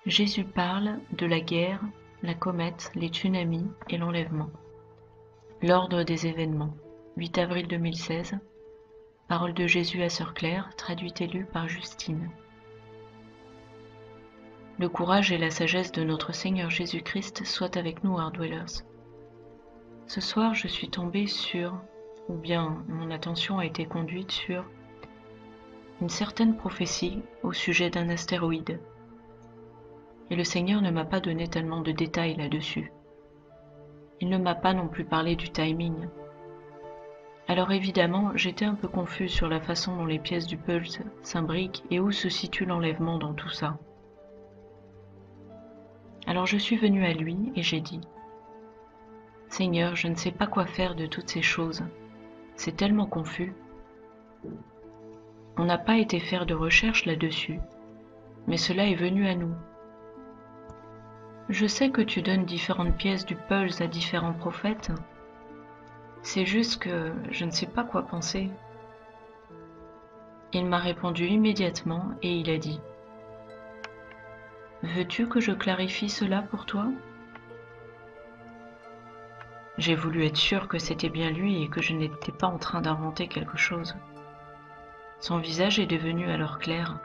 Jésus parle de la guerre, la comète, les tsunamis et l'enlèvement. L'ordre des événements. 8 avril 2016. Parole de Jésus à Sœur Claire, traduite et lue par Justine. Le courage et la sagesse de notre Seigneur Jésus-Christ soient avec nous, Hard Dwellers. Ce soir, je suis tombée sur, ou bien mon attention a été conduite sur, une certaine prophétie au sujet d'un astéroïde. Et le Seigneur ne m'a pas donné tellement de détails là-dessus. Il ne m'a pas non plus parlé du timing. Alors évidemment, j'étais un peu confuse sur la façon dont les pièces du puzzle s'imbriquent et où se situe l'enlèvement dans tout ça. Alors je suis venue à lui et j'ai dit « Seigneur, je ne sais pas quoi faire de toutes ces choses. C'est tellement confus. On n'a pas été faire de recherche là-dessus, mais cela est venu à nous. Je sais que tu donnes différentes pièces du puzzle à différents prophètes. C'est juste que je ne sais pas quoi penser. » Il m'a répondu immédiatement et il a dit « Veux-tu que je clarifie cela pour toi ?» J'ai voulu être sûre que c'était bien lui et que je n'étais pas en train d'inventer quelque chose. Son visage est devenu alors clair.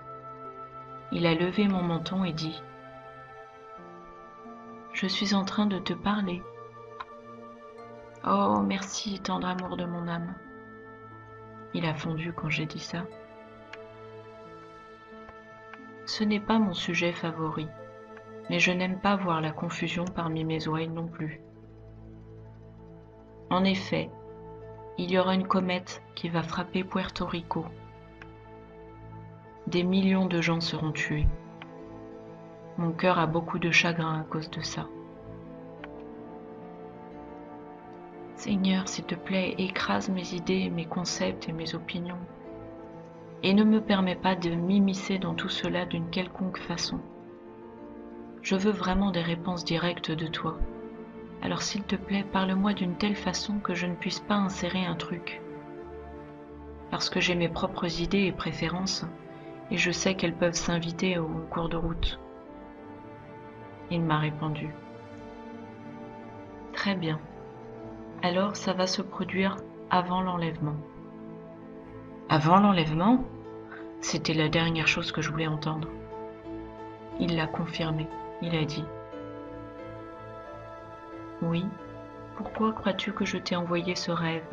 Il a levé mon menton et dit « Je suis en train de te parler. » Oh, merci, tendre amour de mon âme. Il a fondu quand j'ai dit ça. Ce n'est pas mon sujet favori, mais je n'aime pas voir la confusion parmi mes oreilles non plus. En effet, il y aura une comète qui va frapper Puerto Rico. Des millions de gens seront tués. Mon cœur a beaucoup de chagrin à cause de ça. Seigneur, s'il te plaît, écrase mes idées, mes concepts et mes opinions. Et ne me permets pas de m'immiscer dans tout cela d'une quelconque façon. Je veux vraiment des réponses directes de toi. Alors s'il te plaît, parle-moi d'une telle façon que je ne puisse pas insérer un truc. Parce que j'ai mes propres idées et préférences, et je sais qu'elles peuvent s'inviter au cours de route. Il m'a répondu. Très bien. Alors ça va se produire avant l'enlèvement. Avant l'enlèvement ? C'était la dernière chose que je voulais entendre. Il l'a confirmé. Il a dit « Oui, pourquoi crois-tu que je t'ai envoyé ce rêve ?»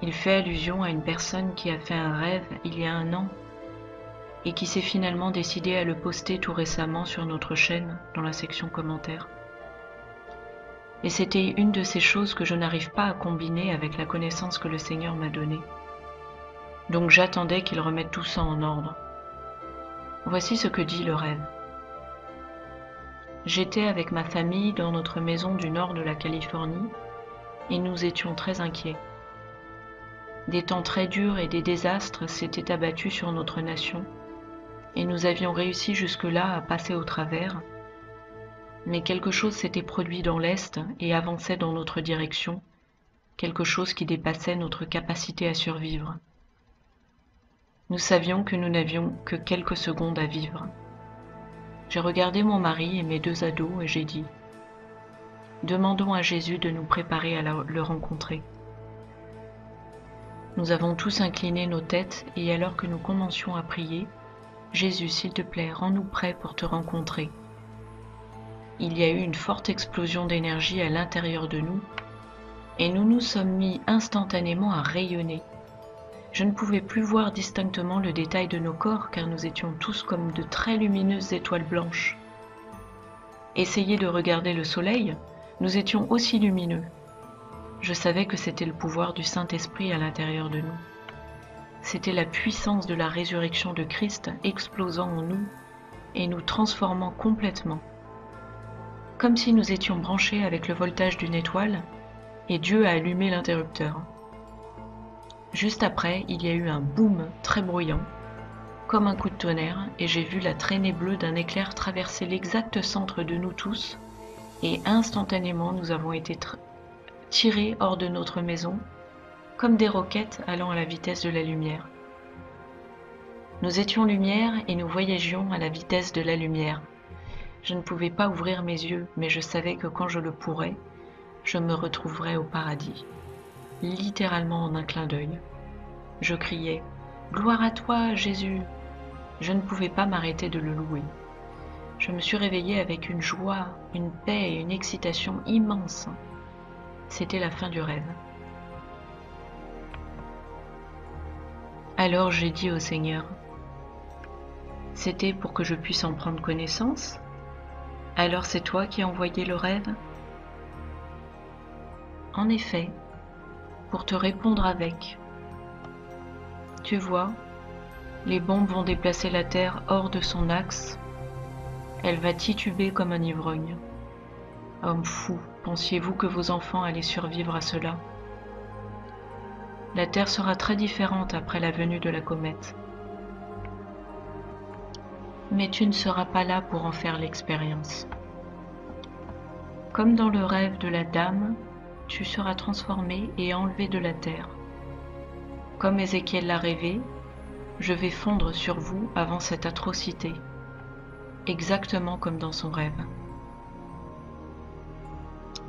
Il fait allusion à une personne qui a fait un rêve il y a 1 an et qui s'est finalement décidé à le poster tout récemment sur notre chaîne dans la section commentaires. Et c'était une de ces choses que je n'arrive pas à combiner avec la connaissance que le Seigneur m'a donnée. Donc j'attendais qu'il remette tout ça en ordre. Voici ce que dit le rêve. J'étais avec ma famille dans notre maison du nord de la Californie et nous étions très inquiets. Des temps très durs et des désastres s'étaient abattus sur notre nation et nous avions réussi jusque-là à passer au travers, mais quelque chose s'était produit dans l'Est et avançait dans notre direction, quelque chose qui dépassait notre capacité à survivre. Nous savions que nous n'avions que quelques secondes à vivre. J'ai regardé mon mari et mes 2 ados et j'ai dit « Demandons à Jésus de nous préparer à le rencontrer. » Nous avons tous incliné nos têtes et alors que nous commencions à prier, « Jésus, s'il te plaît, rends-nous prêts pour te rencontrer. » Il y a eu une forte explosion d'énergie à l'intérieur de nous et nous nous sommes mis instantanément à rayonner. Je ne pouvais plus voir distinctement le détail de nos corps car nous étions tous comme de très lumineuses étoiles blanches. Essayez de regarder le soleil, nous étions aussi lumineux. Je savais que c'était le pouvoir du Saint-Esprit à l'intérieur de nous. C'était la puissance de la résurrection de Christ explosant en nous et nous transformant complètement. Comme si nous étions branchés avec le voltage d'une étoile et Dieu a allumé l'interrupteur. Juste après, il y a eu un boom très bruyant, comme un coup de tonnerre, et j'ai vu la traînée bleue d'un éclair traverser l'exact centre de nous tous, et instantanément nous avons été tirés hors de notre maison, comme des roquettes allant à la vitesse de la lumière. Nous étions lumière et nous voyagions à la vitesse de la lumière. Je ne pouvais pas ouvrir mes yeux, mais je savais que quand je le pourrais, je me retrouverais au paradis, littéralement en un clin d'œil. Je criais « Gloire à toi, Jésus !» Je ne pouvais pas m'arrêter de le louer. Je me suis réveillée avec une joie, une paix et une excitation immenses. C'était la fin du rêve. Alors j'ai dit au Seigneur, « C'était pour que je puisse en prendre connaissance ? Alors c'est toi qui as envoyé le rêve ? » En effet, pour te répondre avec. Tu vois, les bombes vont déplacer la Terre hors de son axe. Elle va tituber comme un ivrogne. Homme fou, pensiez-vous que vos enfants allaient survivre à cela ? La Terre sera très différente après la venue de la comète. Mais tu ne seras pas là pour en faire l'expérience. Comme dans le rêve de la dame, tu seras transformé et enlevé de la terre. Comme Ézéchiel l'a rêvé, je vais fondre sur vous avant cette atrocité, exactement comme dans son rêve.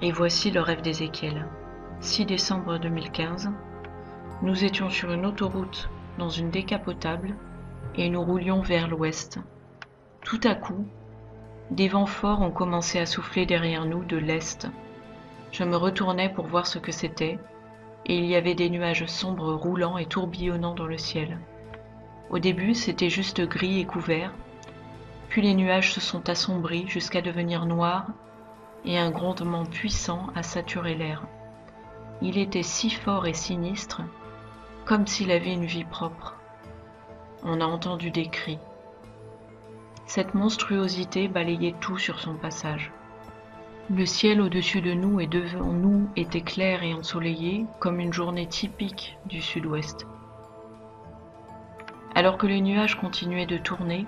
Et voici le rêve d'Ézéchiel. 6 décembre 2015, nous étions sur une autoroute dans une décapotable et nous roulions vers l'ouest. Tout à coup, des vents forts ont commencé à souffler derrière nous de l'est. Je me retournai pour voir ce que c'était, et il y avait des nuages sombres roulant et tourbillonnant dans le ciel. Au début, c'était juste gris et couvert, puis les nuages se sont assombris jusqu'à devenir noirs, et un grondement puissant a saturé l'air. Il était si fort et sinistre, comme s'il avait une vie propre. On a entendu des cris. Cette monstruosité balayait tout sur son passage. Le ciel au-dessus de nous et devant nous était clair et ensoleillé comme une journée typique du sud-ouest. Alors que les nuages continuaient de tourner,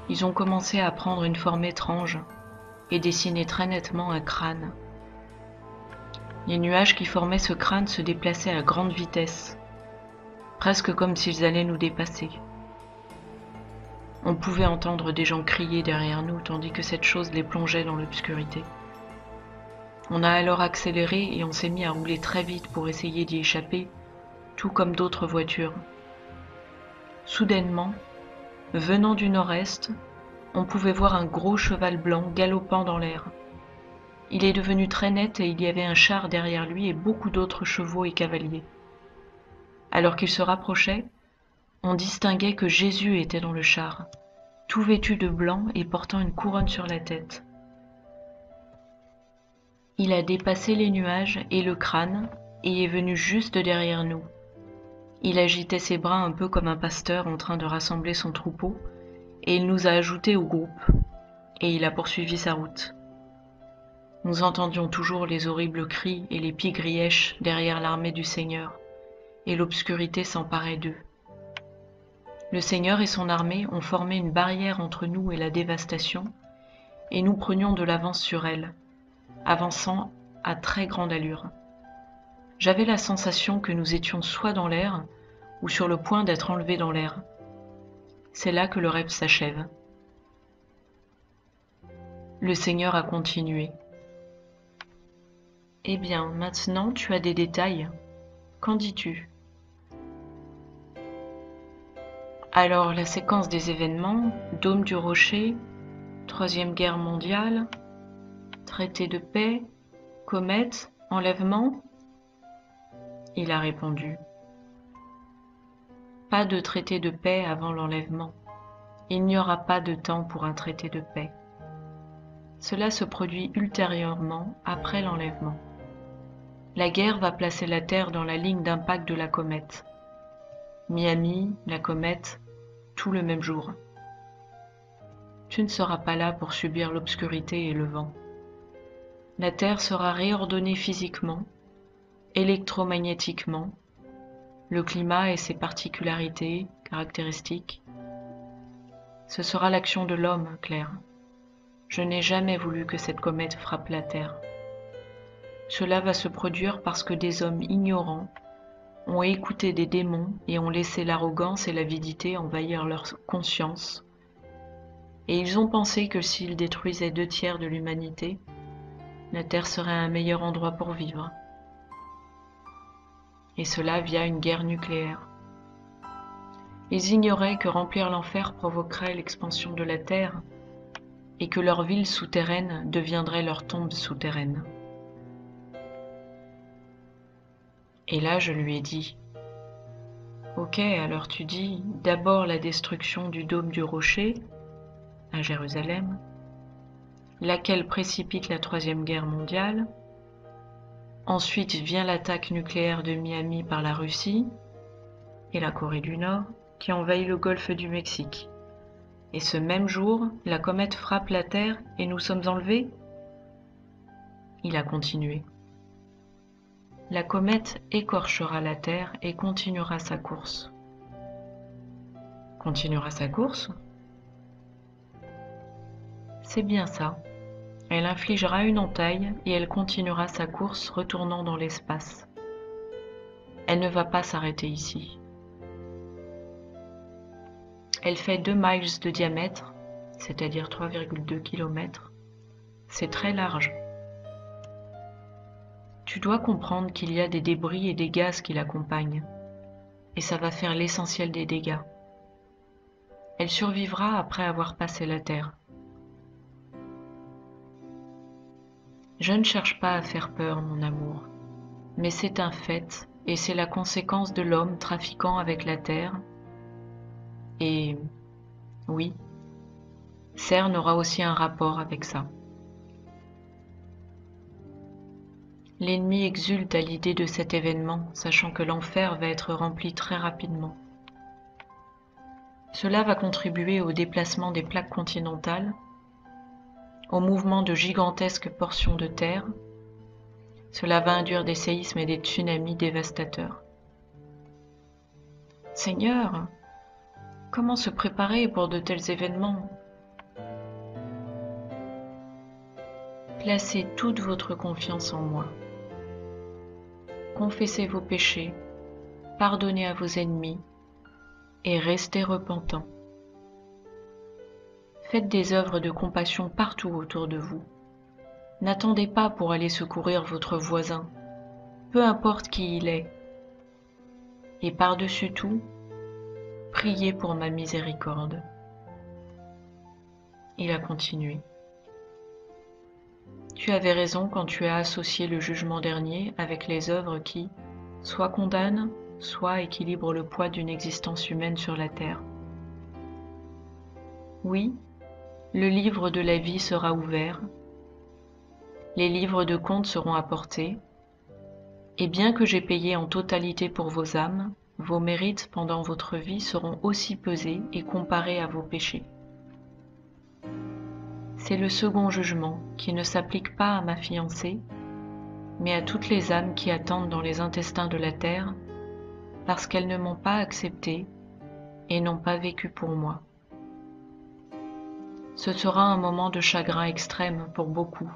ils ont commencé à prendre une forme étrange et dessiner très nettement un crâne. Les nuages qui formaient ce crâne se déplaçaient à grande vitesse, presque comme s'ils allaient nous dépasser. On pouvait entendre des gens crier derrière nous tandis que cette chose les plongeait dans l'obscurité. On a alors accéléré et on s'est mis à rouler très vite pour essayer d'y échapper, tout comme d'autres voitures. Soudainement, venant du nord-est, on pouvait voir un gros cheval blanc galopant dans l'air. Il est devenu très net et il y avait un char derrière lui et beaucoup d'autres chevaux et cavaliers. Alors qu'il se rapprochait, on distinguait que Jésus était dans le char, tout vêtu de blanc et portant une couronne sur la tête. Il a dépassé les nuages et le crâne et est venu juste derrière nous. Il agitait ses bras un peu comme un pasteur en train de rassembler son troupeau et il nous a ajoutés au groupe et il a poursuivi sa route. Nous entendions toujours les horribles cris et les pies grièches derrière l'armée du Seigneur et l'obscurité s'emparait d'eux. Le Seigneur et son armée ont formé une barrière entre nous et la dévastation et nous prenions de l'avance sur elle, avançant à très grande allure. J'avais la sensation que nous étions soit dans l'air ou sur le point d'être enlevés dans l'air. C'est là que le rêve s'achève. Le Seigneur a continué. « Eh bien, maintenant tu as des détails. Qu'en dis-tu » Alors, la séquence des événements, Dôme du Rocher, Troisième Guerre mondiale, traité de paix, comète, enlèvement ? Il a répondu. Pas de traité de paix avant l'enlèvement. Il n'y aura pas de temps pour un traité de paix. Cela se produit ultérieurement, après l'enlèvement. La guerre va placer la Terre dans la ligne d'impact de la comète. Miami, la comète, tout le même jour. Tu ne seras pas là pour subir l'obscurité et le vent. La Terre sera réordonnée physiquement, électromagnétiquement, le climat et ses particularités, caractéristiques. Ce sera l'action de l'homme, Claire. Je n'ai jamais voulu que cette comète frappe la Terre. Cela va se produire parce que des hommes ignorants ont écouté des démons et ont laissé l'arrogance et l'avidité envahir leur conscience, et ils ont pensé que s'ils détruisaient 2/3 de l'humanité, la Terre serait un meilleur endroit pour vivre. Et cela via une guerre nucléaire. Ils ignoraient que remplir l'enfer provoquerait l'expansion de la Terre et que leur ville souterraine deviendrait leur tombe souterraine. Et là, je lui ai dit, « Ok, alors tu dis d'abord la destruction du dôme du rocher à Jérusalem, laquelle précipite la Troisième Guerre mondiale. Ensuite vient l'attaque nucléaire de Miami par la Russie et la Corée du Nord qui envahit le golfe du Mexique. Et ce même jour, la comète frappe la Terre et nous sommes enlevés ?» Il a continué. « La comète écorchera la Terre et continuera sa course. » Continuera sa course ? C'est bien ça. Elle infligera une entaille et elle continuera sa course retournant dans l'espace. Elle ne va pas s'arrêter ici. Elle fait 2 miles de diamètre, c'est-à-dire 3,2 km. C'est très large. Tu dois comprendre qu'il y a des débris et des gaz qui l'accompagnent, et ça va faire l'essentiel des dégâts. Elle survivra après avoir passé la Terre. Je ne cherche pas à faire peur, mon amour, mais c'est un fait, et c'est la conséquence de l'homme trafiquant avec la Terre. Et oui, CERN aura aussi un rapport avec ça. L'ennemi exulte à l'idée de cet événement, sachant que l'enfer va être rempli très rapidement. Cela va contribuer au déplacement des plaques continentales, au mouvement de gigantesques portions de terre. Cela va induire des séismes et des tsunamis dévastateurs. Seigneur, comment se préparer pour de tels événements ? Placez toute votre confiance en moi. Confessez vos péchés, pardonnez à vos ennemis et restez repentants. Faites des œuvres de compassion partout autour de vous. N'attendez pas pour aller secourir votre voisin, peu importe qui il est. Et par-dessus tout, priez pour ma miséricorde. Il a continué. Tu avais raison quand tu as associé le jugement dernier avec les œuvres qui, soit condamnent, soit équilibrent le poids d'une existence humaine sur la terre. Oui, le livre de la vie sera ouvert, les livres de comptes seront apportés, et bien que j'ai payé en totalité pour vos âmes, vos mérites pendant votre vie seront aussi pesés et comparés à vos péchés. C'est le second jugement qui ne s'applique pas à ma fiancée, mais à toutes les âmes qui attendent dans les intestins de la terre, parce qu'elles ne m'ont pas accepté et n'ont pas vécu pour moi. Ce sera un moment de chagrin extrême pour beaucoup.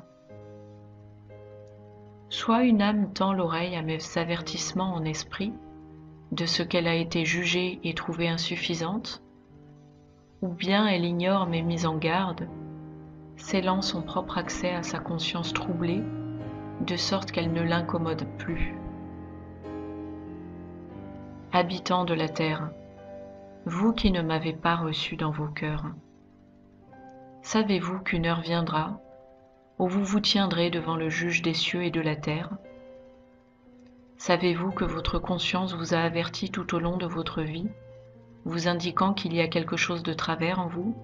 Soit une âme tend l'oreille à mes avertissements en esprit de ce qu'elle a été jugée et trouvée insuffisante, ou bien elle ignore mes mises en garde, scellant son propre accès à sa conscience troublée, de sorte qu'elle ne l'incommode plus. Habitants de la terre, vous qui ne m'avez pas reçu dans vos cœurs, savez-vous qu'une heure viendra où vous vous tiendrez devant le juge des cieux et de la terre? Savez-vous que votre conscience vous a averti tout au long de votre vie, vous indiquant qu'il y a quelque chose de travers en vous?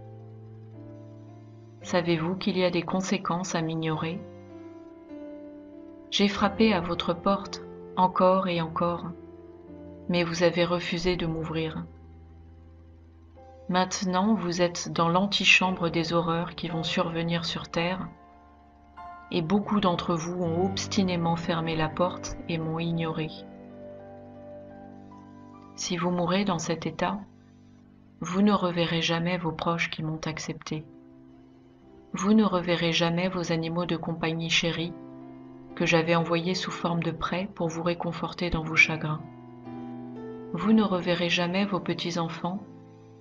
Savez-vous qu'il y a des conséquences à m'ignorer? J'ai frappé à votre porte encore et encore, mais vous avez refusé de m'ouvrir. Maintenant, vous êtes dans l'antichambre des horreurs qui vont survenir sur terre, et beaucoup d'entre vous ont obstinément fermé la porte et m'ont ignoré. Si vous mourrez dans cet état, vous ne reverrez jamais vos proches qui m'ont accepté. Vous ne reverrez jamais vos animaux de compagnie chéris que j'avais envoyés sous forme de prêt pour vous réconforter dans vos chagrins. Vous ne reverrez jamais vos petits-enfants,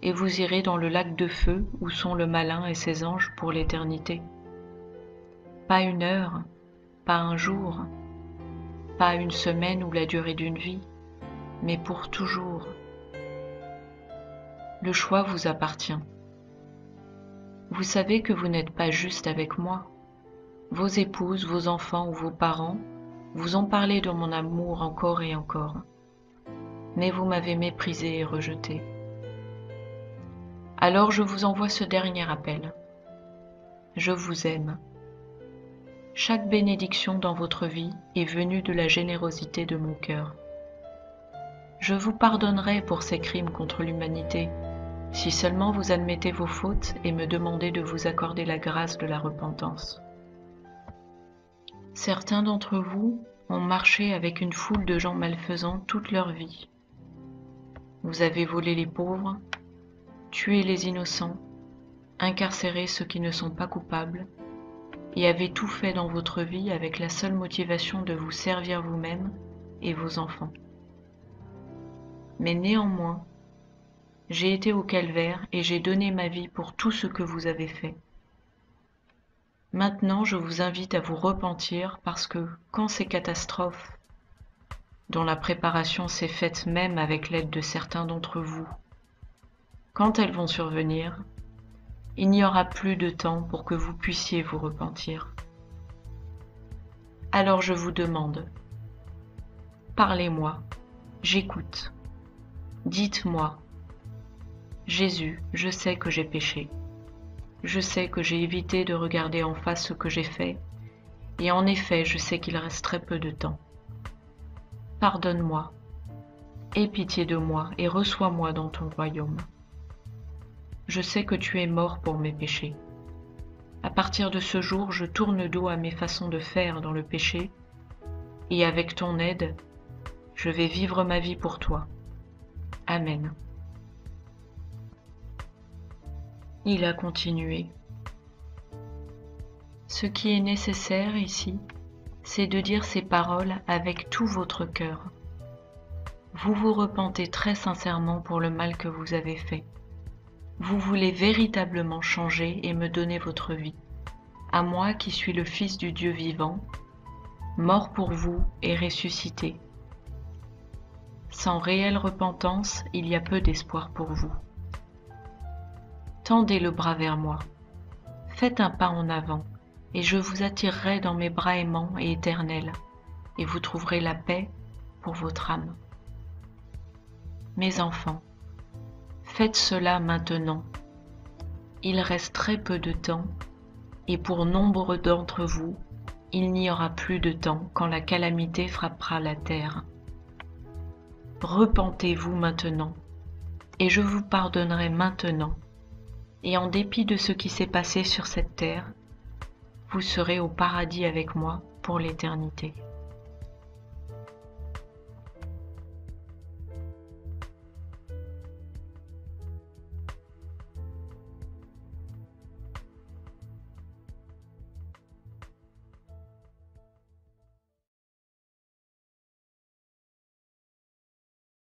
et vous irez dans le lac de feu où sont le malin et ses anges pour l'éternité. Pas une heure, pas un jour, pas une semaine ou la durée d'une vie, mais pour toujours. Le choix vous appartient. Vous savez que vous n'êtes pas juste avec moi. Vos épouses, vos enfants ou vos parents vous ont parlé de mon amour encore et encore, mais vous m'avez méprisé et rejeté. Alors je vous envoie ce dernier appel. Je vous aime. Chaque bénédiction dans votre vie est venue de la générosité de mon cœur. Je vous pardonnerai pour ces crimes contre l'humanité, si seulement vous admettez vos fautes et me demandez de vous accorder la grâce de la repentance. Certains d'entre vous ont marché avec une foule de gens malfaisants toute leur vie. Vous avez volé les pauvres, tué les innocents, incarcéré ceux qui ne sont pas coupables, et avez tout fait dans votre vie avec la seule motivation de vous servir vous-même et vos enfants. Mais néanmoins, j'ai été au calvaire et j'ai donné ma vie pour tout ce que vous avez fait. Maintenant, je vous invite à vous repentir parce que quand ces catastrophes, dont la préparation s'est faite même avec l'aide de certains d'entre vous, quand elles vont survenir, il n'y aura plus de temps pour que vous puissiez vous repentir. Alors je vous demande, parlez-moi, j'écoute. Dites-moi, Jésus, je sais que j'ai péché. Je sais que j'ai évité de regarder en face ce que j'ai fait, et en effet, je sais qu'il reste très peu de temps. Pardonne-moi, aie pitié de moi et reçois-moi dans ton royaume. Je sais que tu es mort pour mes péchés. À partir de ce jour, je tourne le dos à mes façons de faire dans le péché, et avec ton aide, je vais vivre ma vie pour toi. Amen. Il a continué. Ce qui est nécessaire ici, c'est de dire ces paroles avec tout votre cœur. Vous vous repentez très sincèrement pour le mal que vous avez fait. Vous voulez véritablement changer et me donner votre vie, à moi qui suis le Fils du Dieu vivant, mort pour vous et ressuscité. Sans réelle repentance, il y a peu d'espoir pour vous. Tendez le bras vers moi, faites un pas en avant, et je vous attirerai dans mes bras aimants et éternels, et vous trouverez la paix pour votre âme. Mes enfants, faites cela maintenant. Il reste très peu de temps, et pour nombre d'entre vous, il n'y aura plus de temps quand la calamité frappera la terre. Repentez-vous maintenant, et je vous pardonnerai maintenant, et en dépit de ce qui s'est passé sur cette terre, vous serez au paradis avec moi pour l'éternité.